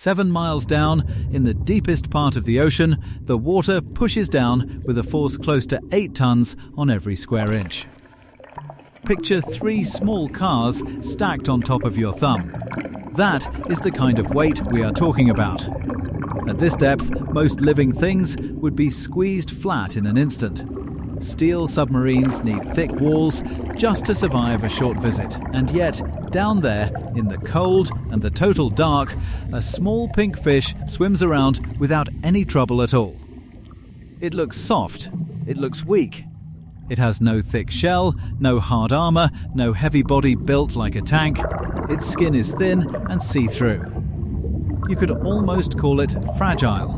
7 miles down, in the deepest part of the ocean, the water pushes down with a force close to 8 tons on every square inch. Picture 3 small cars stacked on top of your thumb. That is the kind of weight we are talking about. At this depth, most living things would be squeezed flat in an instant. Steel submarines need thick walls just to survive a short visit. And yet, down there, in the cold and the total dark, a small pink fish swims around without any trouble at all. It looks soft. It looks weak. It has no thick shell, no hard armor, no heavy body built like a tank. Its skin is thin and see-through. You could almost call it fragile.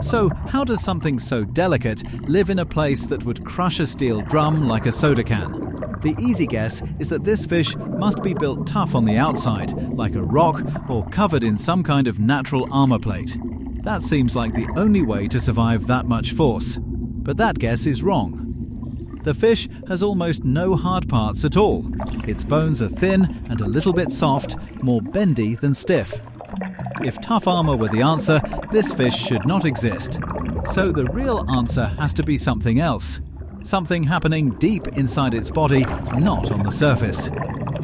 So, how does something so delicate live in a place that would crush a steel drum like a soda can? The easy guess is that this fish must be built tough on the outside, like a rock, or covered in some kind of natural armor plate. That seems like the only way to survive that much force. But that guess is wrong. The fish has almost no hard parts at all. Its bones are thin and a little bit soft, more bendy than stiff. If tough armor were the answer, this fish should not exist. So the real answer has to be something else. Something happening deep inside its body, not on the surface.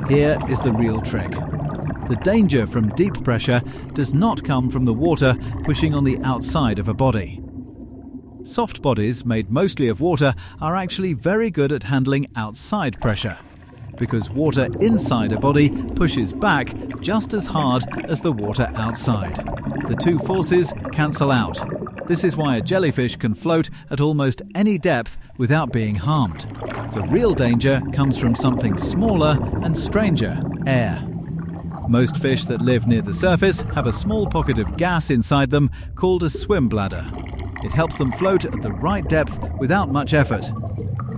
Here is the real trick. The danger from deep pressure does not come from the water pushing on the outside of a body. Soft bodies made mostly of water are actually very good at handling outside pressure, because water inside a body pushes back just as hard as the water outside. The two forces cancel out. This is why a jellyfish can float at almost any depth without being harmed. The real danger comes from something smaller and stranger, air. Most fish that live near the surface have a small pocket of gas inside them called a swim bladder. It helps them float at the right depth without much effort.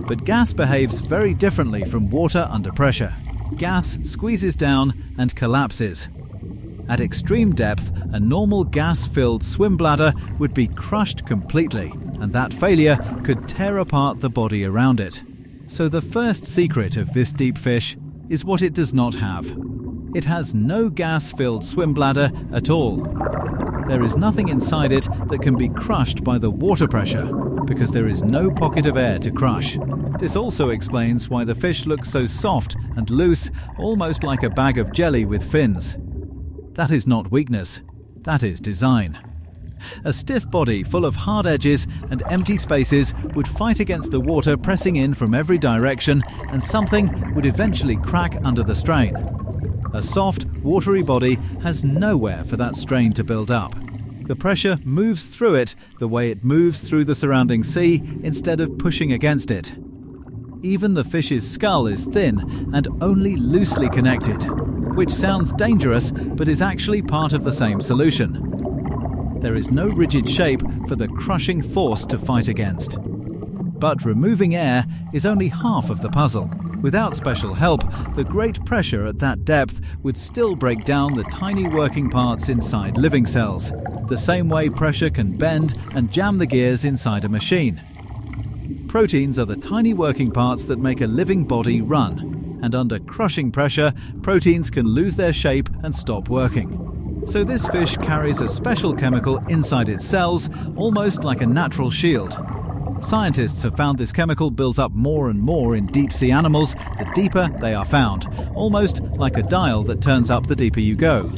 But gas behaves very differently from water under pressure. Gas squeezes down and collapses. At extreme depth, a normal gas-filled swim bladder would be crushed completely, and that failure could tear apart the body around it. So the first secret of this deep fish is what it does not have. It has no gas-filled swim bladder at all. There is nothing inside it that can be crushed by the water pressure, because there is no pocket of air to crush. This also explains why the fish looks so soft and loose, almost like a bag of jelly with fins. That is not weakness, that is design. A stiff body full of hard edges and empty spaces would fight against the water pressing in from every direction, and something would eventually crack under the strain. A soft, watery body has nowhere for that strain to build up. The pressure moves through it the way it moves through the surrounding sea instead of pushing against it. Even the fish's skull is thin and only loosely connected, which sounds dangerous but is actually part of the same solution. There is no rigid shape for the crushing force to fight against. But removing air is only half of the puzzle. Without special help, the great pressure at that depth would still break down the tiny working parts inside living cells, the same way pressure can bend and jam the gears inside a machine. Proteins are the tiny working parts that make a living body run, and under crushing pressure, proteins can lose their shape and stop working. So this fish carries a special chemical inside its cells, almost like a natural shield. Scientists have found this chemical builds up more and more in deep-sea animals the deeper they are found, almost like a dial that turns up the deeper you go.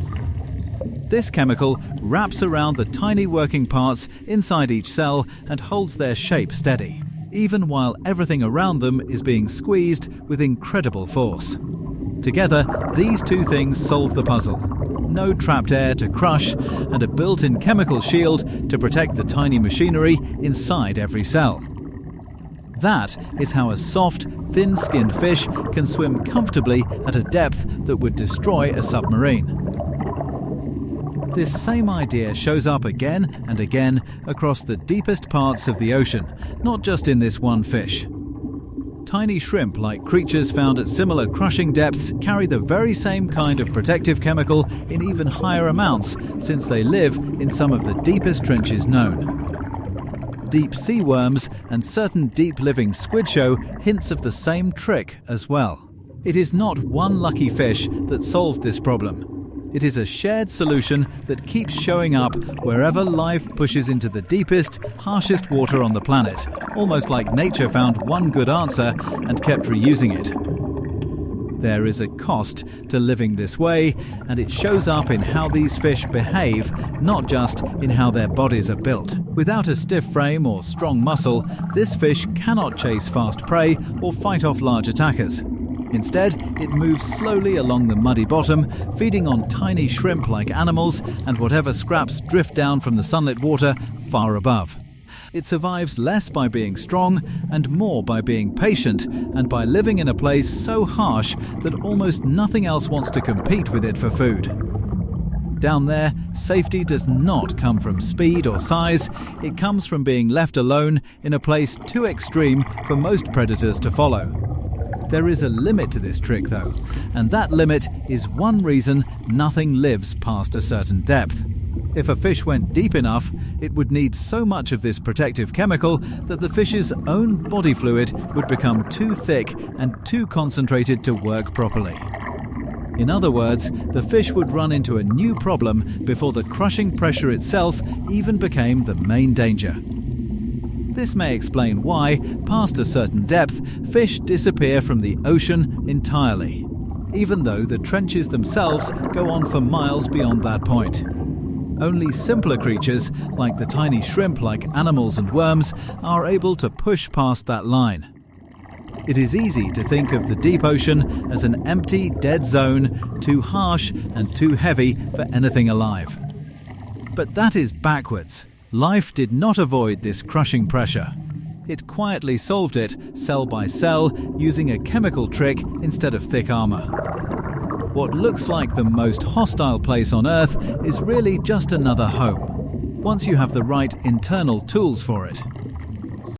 This chemical wraps around the tiny working parts inside each cell and holds their shape steady, even while everything around them is being squeezed with incredible force. Together, these two things solve the puzzle. No trapped air to crush, and a built-in chemical shield to protect the tiny machinery inside every cell. That is how a soft, thin-skinned fish can swim comfortably at a depth that would destroy a submarine. This same idea shows up again and again across the deepest parts of the ocean, not just in this one fish. Tiny shrimp-like creatures found at similar crushing depths carry the very same kind of protective chemical in even higher amounts, since they live in some of the deepest trenches known. Deep sea worms and certain deep-living squid show hints of the same trick as well. It is not one lucky fish that solved this problem. It is a shared solution that keeps showing up wherever life pushes into the deepest, harshest water on the planet, almost like nature found one good answer and kept reusing it. There is a cost to living this way, and it shows up in how these fish behave, not just in how their bodies are built. Without a stiff frame or strong muscle, this fish cannot chase fast prey or fight off large attackers. Instead, it moves slowly along the muddy bottom, feeding on tiny shrimp-like animals and whatever scraps drift down from the sunlit water far above. It survives less by being strong and more by being patient and by living in a place so harsh that almost nothing else wants to compete with it for food. Down there, safety does not come from speed or size, it comes from being left alone in a place too extreme for most predators to follow. There is a limit to this trick though, and that limit is one reason nothing lives past a certain depth. If a fish went deep enough, it would need so much of this protective chemical that the fish's own body fluid would become too thick and too concentrated to work properly. In other words, the fish would run into a new problem before the crushing pressure itself even became the main danger. This may explain why, past a certain depth, fish disappear from the ocean entirely, even though the trenches themselves go on for miles beyond that point. Only simpler creatures, like the tiny shrimp-like animals and worms, are able to push past that line. It is easy to think of the deep ocean as an empty, dead zone, too harsh and too heavy for anything alive. But that is backwards. Life did not avoid this crushing pressure. It quietly solved it, cell by cell, using a chemical trick instead of thick armor. What looks like the most hostile place on Earth is really just another home, once you have the right internal tools for it.